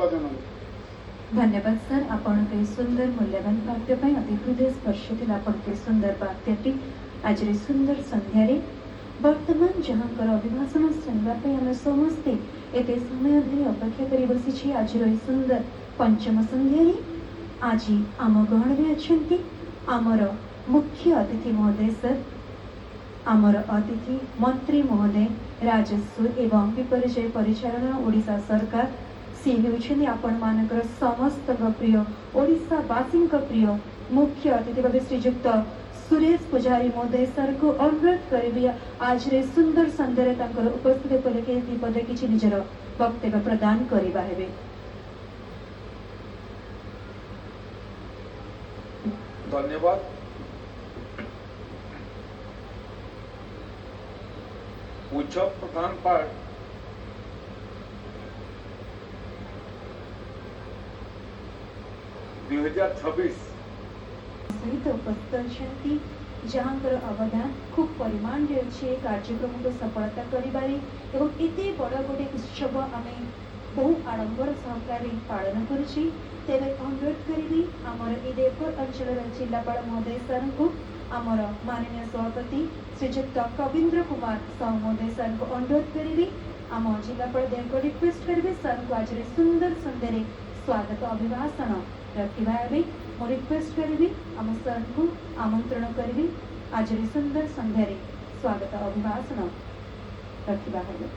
धन्यवाद सर आपण के सुंदर मूल्यवान वाक्य ପାଇଁ अति हृदय स्पर्श थिला आपण के सुंदर वाक्यटी आज रे सुंदर संध्या रे वर्तमान जहाँकर अभिभाषण सुनवा पे हम समस्ते एते समय धरि अपेक्षा करी बसी छी आज रे सुंदर पंचम संध्या रे आज आम गहण रे अछंती आमर मुख्य अतिथि महोदय सर आमर अतिथि मंत्री महोदय राजस्व एवं विपर्यय परिचालन ओडिशा सरकार सी हेउछनी आपण मानकर समस्त प्रिय ओडिशा वासी प्रिय मुख्य अतिथि भाव श्रीयुक्त सुरेश पुजारी महोदय सर को अनुरोध करी आज रे सुंदर संध्या रे उपस्थित को लेके दीपदे किछि निजर वक्तव्य प्रदान करिबा हेबे। धन्यवाद। पूज्य प्रधान पाठ सहित उपस्थित जहाँकर अवदान खूब परिमाण रे अच्छे कार्यक्रम को सफलता करिबारे एवं एते बड़ गोटे उत्सव आमे बहु आडंबर सहकारे पालन करुछि तेरे अनुरोध करिबी हमर ए देवपुर अंचल जिलापाल महोदय सर को आमर माननीय सभापति श्रीयुक्त कविंद्र कुमार साहू महोदय सर को अनुरोध करिबी आम जिलापाल देव को रिक्वेस्ट करिबी सर को आज रे सुंदर सुंदर स्वागत अभिभाषण रखिबा हेबे मो रिक्वेस्ट करिबी आम सर को आमंत्रण करिबी आज रे सुंदर संध्या रे स्वागत अभिभाषण रखिबा हेबे।